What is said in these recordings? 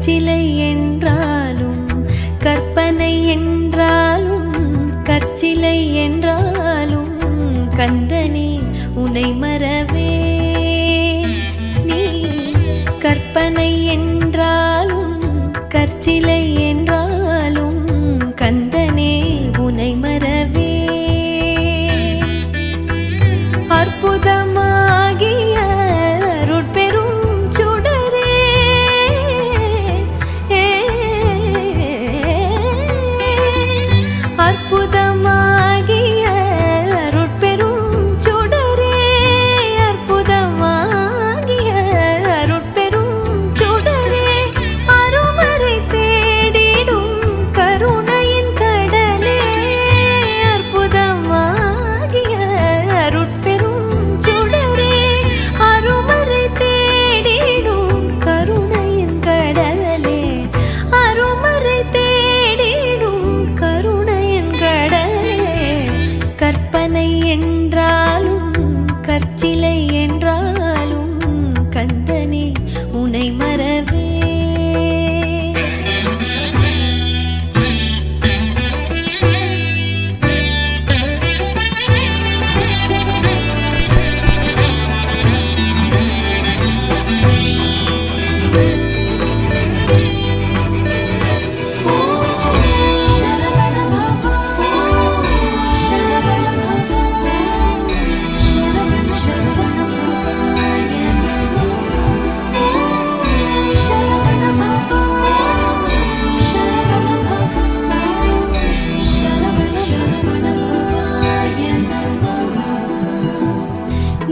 கற்சிலை என்றாலும் கற்பனை என்றாலும் கற்சிலை என்றாலும் கந்தனே உனை மறவே நீ கற்பனை என்றாலும் கற்சிலை என்றாலும் கந்தனே உனை மறவே அற்புதமாகிய அருட்பெரும் சுடரே அற்புதமாகிய அருட்பெரும் சுடரே அற்புதமாகிய அருட்பெரும் சுடரே அருமறை தேடிடும் கருணையின் கடலே அற்புதமாகிய அருட்பெரும் சுடரே அருமறை தேடிடும் கருணையின் கடலே அருமறை தேடிடும் கருணையின் கடலே கற்பனை என்றாலும் கற்சிலை என்றாலும் கந்தனே உனை மறவே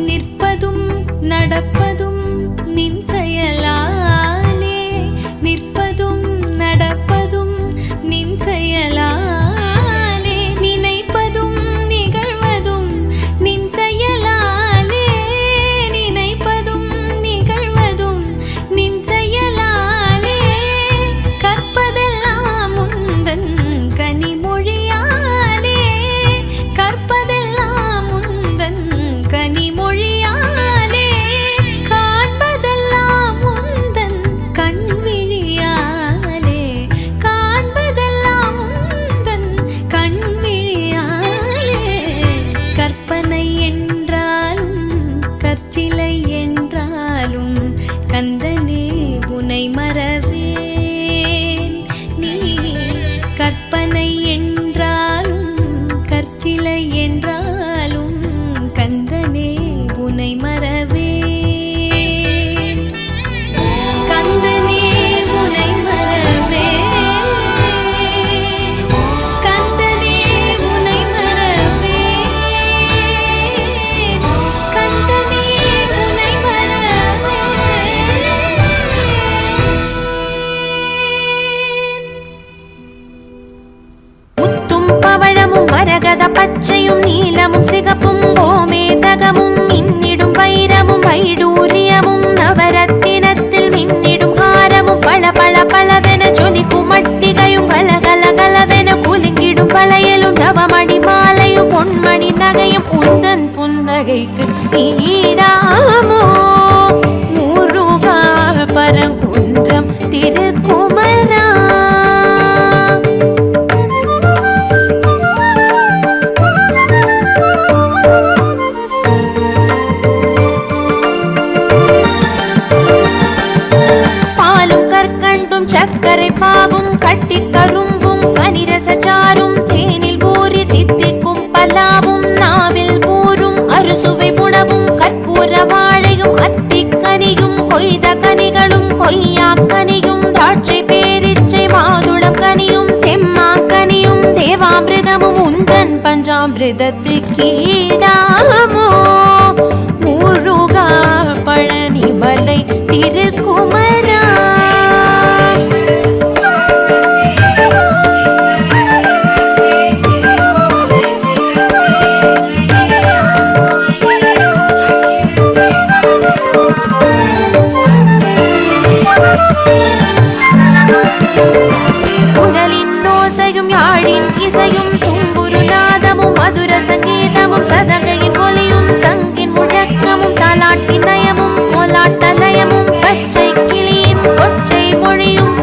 நிற்பதும் நடப்பதும் நின் செயலாலே நிற்பதும் நடப்பதும் நின் செயலாலே நினைப்பதும் நிகழ்வதும் நின் செயலாலே நினைப்பதும் நிகழ்வதும் நின் செயலாலே கற்பதெல்லாம் உந்தன் கனிமொழியாலே கற்பதெல்லாம் உந்தன் கனிமொழியாலே காண்பதெல்லாம் உந்தன் கண்விழியாலே காண்பதெல்லாம் உந்தன் கண்விழியாலே கற்பனை என்றாலும் கற்சிலை என்றாலும் கந்தனே உனை மறவேன் நீ கற்பனை என்றாலும் கற்சிலை என்றாலும் கந்தனே உனை மறவேன் கந்தனே உனை மறவேன் கந்தனே உனை மறவேன் கந்தனே உனை மறவேன் முத்தும் பவழமும் மரகத பச்சையும் நீலமும் சிகப்பும் கோமேதகமும் மின்னிடும் வைரமும் வைடூரியமும் நவரத்தினத்தில் மின்னிடும் ஹாரமும் பள பள பளவென ஜொலிக்கும் மட்டிகையும் கலகல கலவென குலுங்கிடும் வளையலும் நவமணி மாலையும் பொன்மணி நகையும் உந்தன் புன்னகைக்கு ஈடாமோ முருகா பரங்குன்றம் திருக்குமரா பாலும் கற்கண்டும் சர்க்கரை பாகும் கட்டி கரும்பும் கனிரசச்சாரும் தேனில் பூரி தித்திக்கும் பலாவும் நாவில் ஊறும் அறுசுவை புணவும் கற்பூர வாழையும் அத்திக்கனியும் கொய்த கனிகளும் கொய்யாக்கனியும் திராட்சை பேரிச்சை மாதுளம் கனியும் தெம்மாக்கனியும் தேவாமிர்தமும் உந்தன் பஞ்சாமிர்தத்துக்கீடாமோ முருகா பழனிமலை திருக்குமரா குழலின் ஓசையும் யாழின் இசையும் தும்புரு நாதமும் மதுர சங்கீதமும் சதங்கையின் ஒலியும் சங்கின் முழக்கமும் தாலாட்டின் நயமும் கோலாட்ட லயமும் பச்சை கிளியின் கொச்சை மொழியும்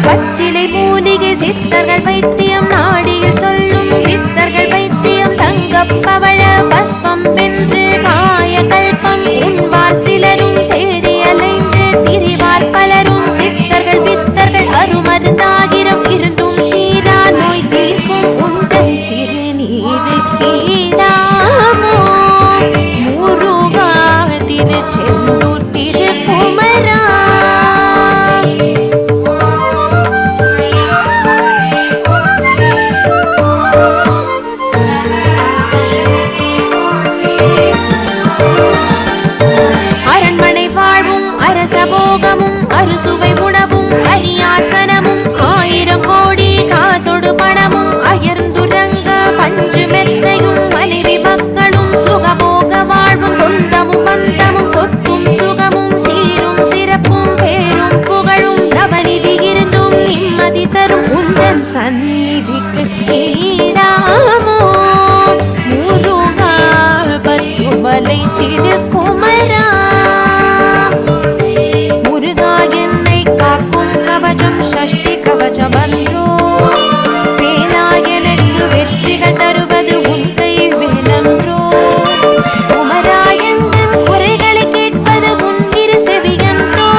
பச்சிலை மூலிகை சித்தர்கள் வைத்தியம் நாடியில் சொல்லும் பித்தர்கள் வைத்தியம் தங்கப்பவள பஸ்பம் வென்று காய கல்பம் உண்பார் சிலரும் தேடி அலைந்து திரிவார் பலரும் சித்தர்கள் வித்தர்கள் அருமருந்தாகிரம் இருந்தும் தீரா நோய் தீர்க்கும் உந்தன் திருநீரு கீழாமோ முருகா திருச்செந்தூர் திருக்குமரா. அரண்மனை வாழ்வும் அரசபோகமும் அறுசுவை உணவும் அரியாசனமும் 1000 கோடி காசொடு பணமும் அயர்ந்துரங்க பஞ்சு மெத்தையும் மனைவி மக்களும் சுகபோக வாழ்வும் சொந்தமும் பந்தமும் சொத்தும் சுகமும் சீரும் சிறப்பும் பேரும் புகழும் நவநிதி இருந்தும் நிம்மதி தரும் உந்தன் சந்நிதிக்கு ஈடாமோ முருகா பத்துமலை திருக்குமரா. முருகா என்னை காக்கும் கவசம் சஷ்டி கவசமன்றோ வேலா எனக்கு வெற்றிகள் தருவது உன் கை வேலன்றோ குமரா எந்தன் குறைகளை கேட்பது உன் இரு செவியன்றோ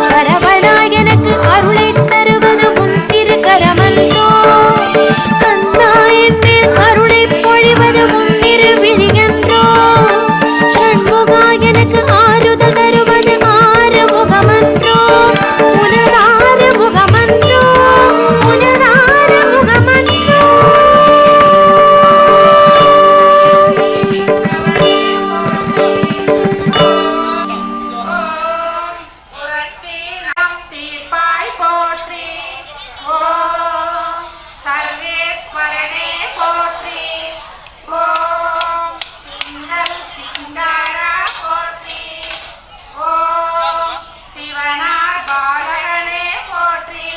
சரவணா எனக்கு அருளை தருவது உன் திருக்கரமன்றோ கந்தா என் மேல் கருணை பொழிவது உன் இரு விழியன்றோ ஷண்முகா எனக்கு ஆறுதல் தருவது ஆறு முகமன்றோ உனதாறு முகமன்றோ உனதாறு முகமன்றோ. புறத்தீனம் தீர்ப்பாய் போற்றி ஓம் சர்வேஸ்வரனே போற்றி ஓம் சிங்கல் சிங்காரா போற்றி ஓம் சிவனார் பாலகனே போற்றி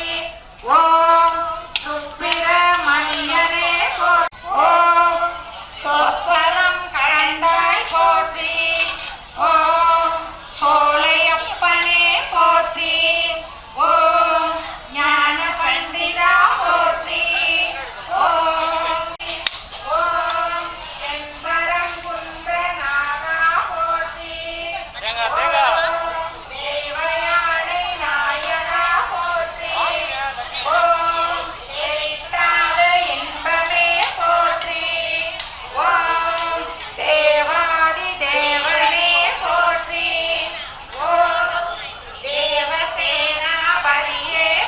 ஓம் சுப்பிரமணியனே போற்றி ஓம் சொற்பரம் கடந்தாய் போற்றி ஓம் சோலையப்பனே போற்றி ஓம் ஞான பண்டிதா போற்றி ஓம் ஓம் என்பரம் குன்றநாதா போற்றி ஓம் தேவயானை நாயகா போற்றி ஓம் தேய்த்தாத இன்பமே போற்றி ஓம் தேவாதி தேவனே போற்றி ஓம் தேவசேனாபதியே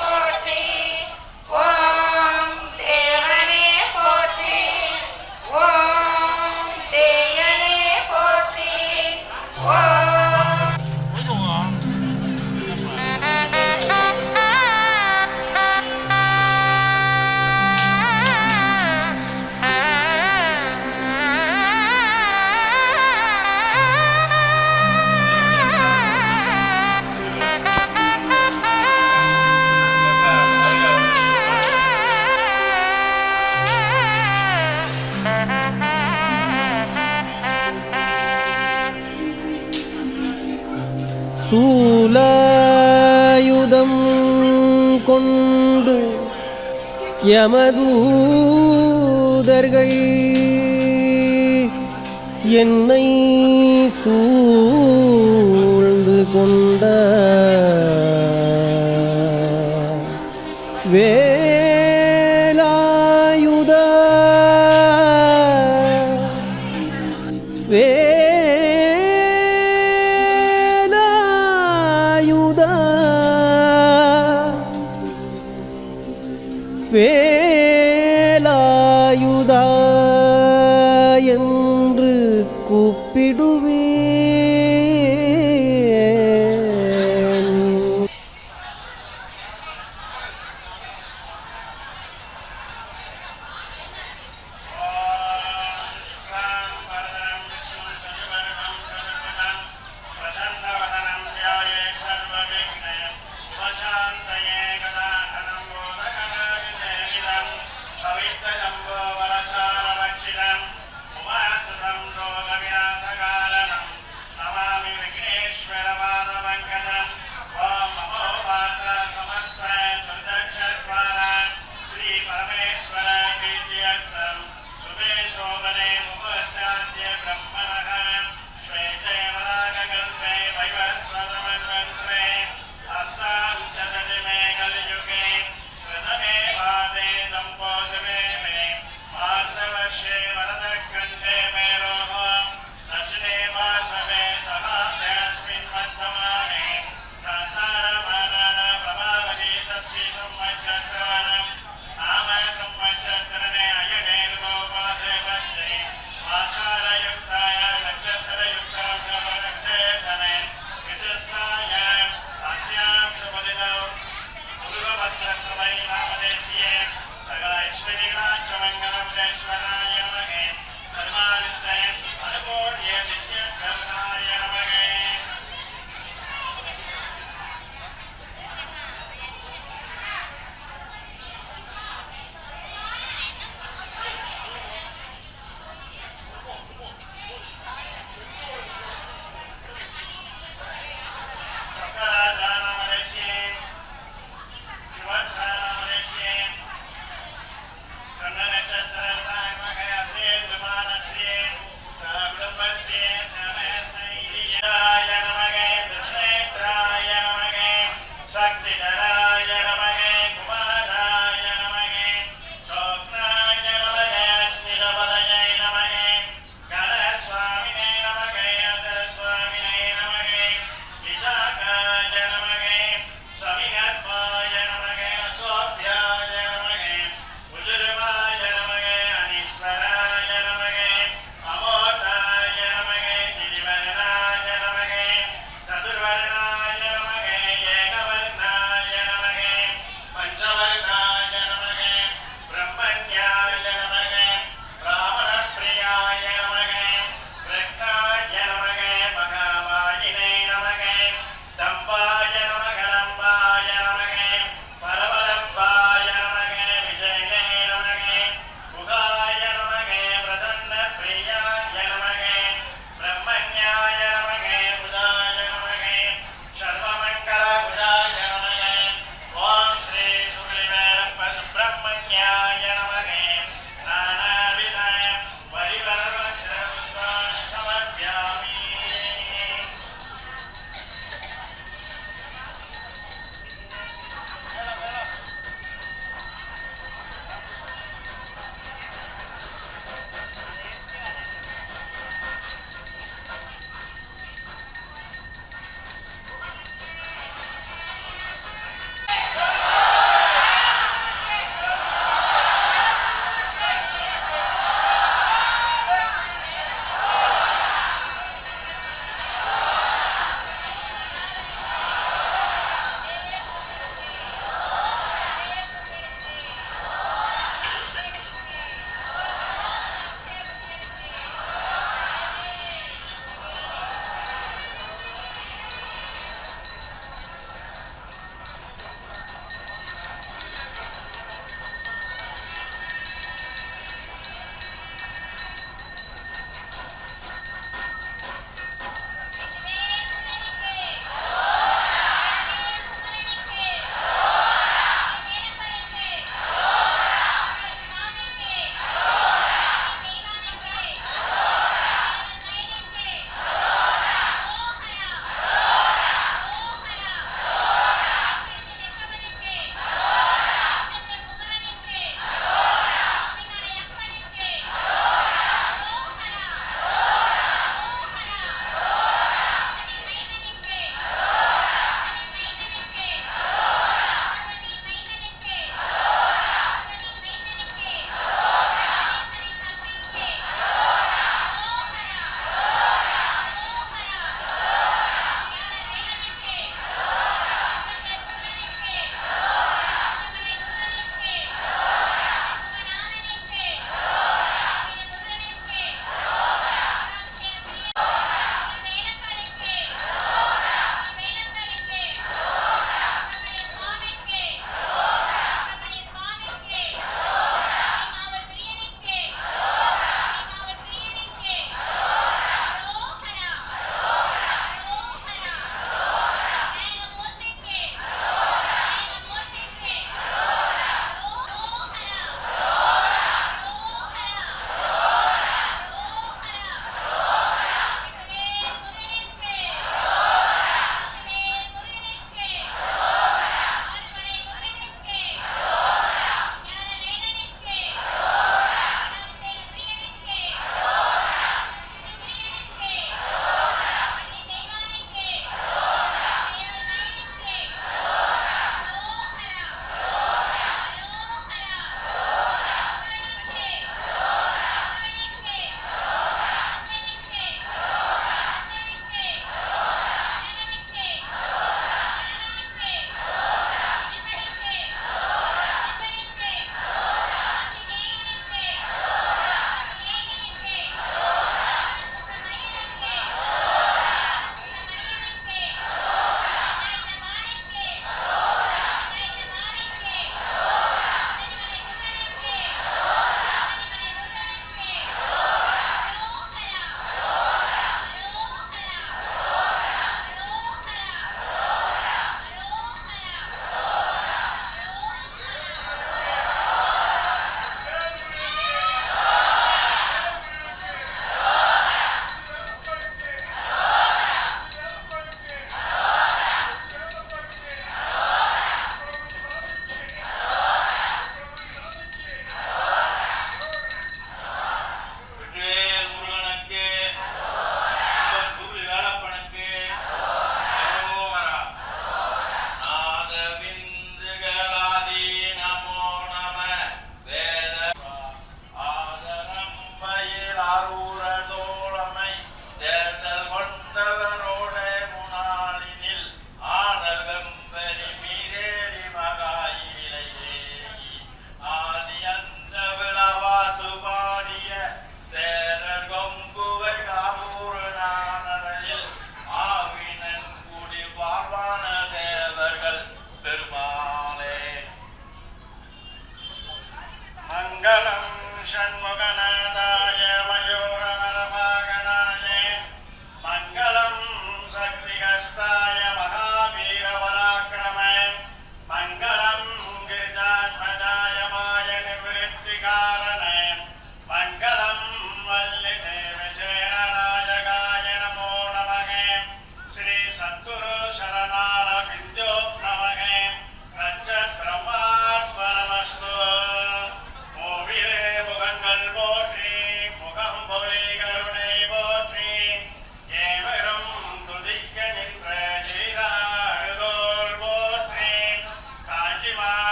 போற்றி ஓம் தேவனே போற்றி ஓம் தேயனே போற்றி ஓம் சூலாயுதம் கொண்டு யமதூதர்கள் என்னை சூழ்ந்து கொண்ட வேலாயுத வேலாயுதா என்று கூப்பிடுவேன்.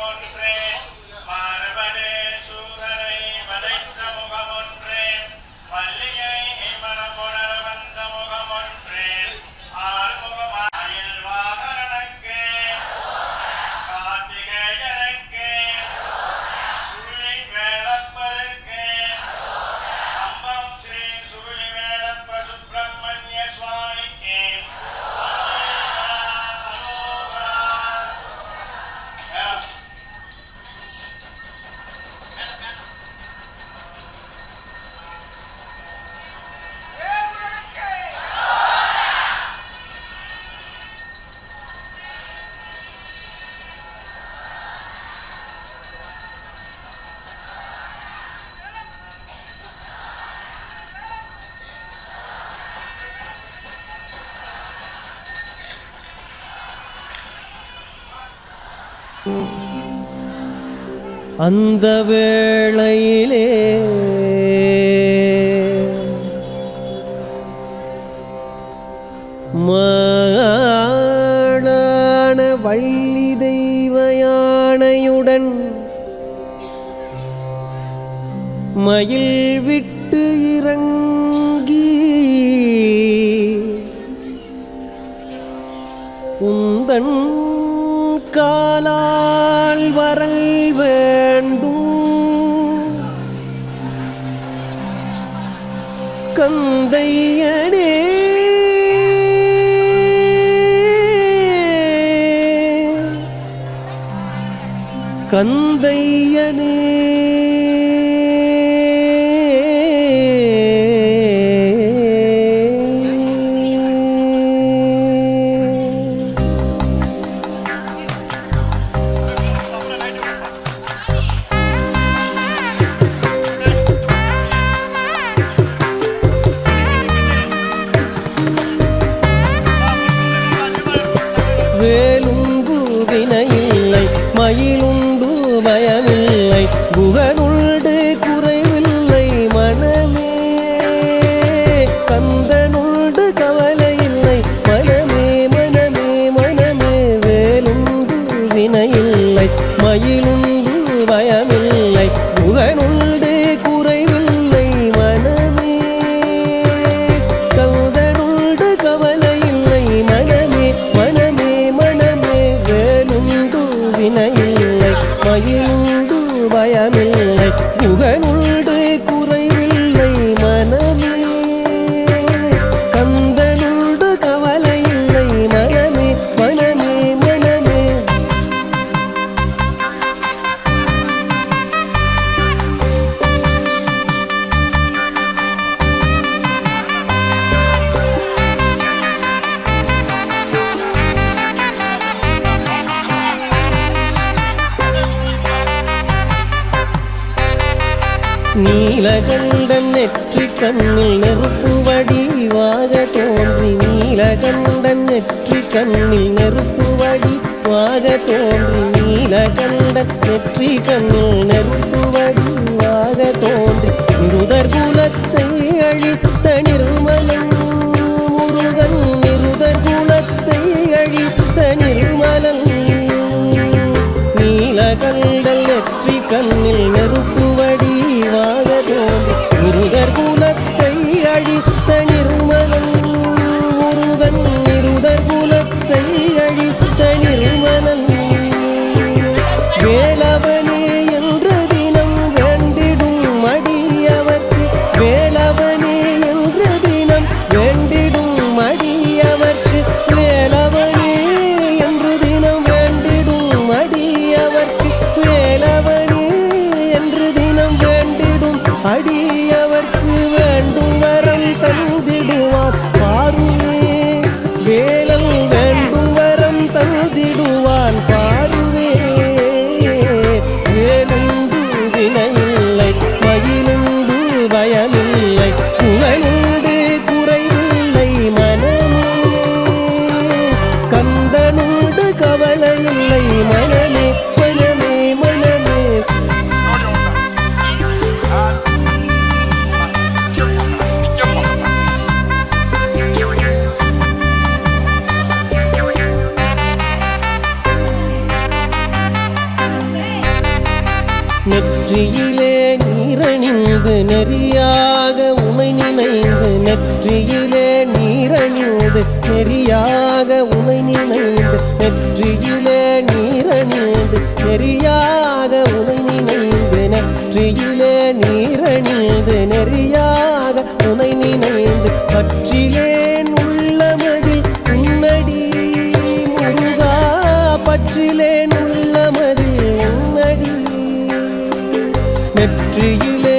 முகமொன்றே மாறுபடு சூரரை வதைத்த முகமொன்றே வள்ளியை மனமுணர வந்த முகமொன்றே ஆறுமுகமாயில் வாகனனுக்கு கார்த்திகேயனுக்கு சுருளி வேடப்பருக்கு அம்பம் ஸ்ரீ சுருளி வேடப்ப சுப்பிரமணிய சுவாமிக்கு அந்த வேளையிலே மாளான வள்ளி தெய்வ யானையுடன் மயில் விட்டு இறங்கி உந்தன் காலால் வரல் வேண்டும் கந்தையனே கந்தையனே வேலுண்டு வினையில்லை மயிலுண்டு பயமில்லை குகனுண்டு குறைவில்லை மனமே கந்தனுண்டு கவலையில்லை மனமே மனமே மனமே வேலுண்டு வினையில்லை மயிலுண்டு பயமில்லை குகனுண்டு குறைவில்லை மனமே கந்தனுண்டு கவலையில்லை மனமே மனமே மனமே வேலுண்டு வினையில்லை மயிலுண்டு பயமில்லை குகனுண்டு குறைவில்லை மனமே கந்தனுண்டு கவலையில்லை மனமே மனமே மனமே நீலகண்டன் நெற்றி கண்ணில் நெருப்பு வடிவாக தோன்றி நீலகண்டன் நெற்றி கண்ணில் நெருப்பு வடிவாக தோன்றி நீலகண்டன் நெற்றி கண்ணில் நெருப்பு வடிவாக தோன்றி நிருதர் குலத்தை அழித்த நிர்மலன் முருகன் நிருதர் குலத்தை அழித்த நிர்மலன் நீலகண்டல் நெற்றி கண்ணில் நெருப்பு வடிவாக தோன்றி நிருதர் குலத்தை அழித்த நிர்மலன் முருகன் நிருதர் குலத்தை அழித்த நிர்மலன் வேலவனே என்று தினம் வேண்டிடும் அடியவர்க்கு வேலவனே என்று தினம் வேண்டிடும் அடியவர்க்கு வேலவனே என்று தினம் வேண்டிடும் அடியவர்க்கு வேலவனே என்று தினம் வேண்டிடும் அடியவர்க்கு வேண்டும் வரம் தந்திடுவார் பாருவே வேலன் வேண்டும் வரம் தந்திடுவான் பாருவே நெற்றியிலே நீரணிந்து நெறியாக உனை நினைந்து நெற்றியிலே நீரணிந்து நெறியாக உனை நினைந்து நெற்றியிலே நீரணிந்து நெறியாக உனை நினைந்து நெற்றியிலே நீரணிந்து நெறியாக உனை நினைந்து பற்றிலேன் உள்ளமதில் உன்னடி முருகா பற்றிலேன் உள்ளமதில் உன்னடி நெற்றியிலே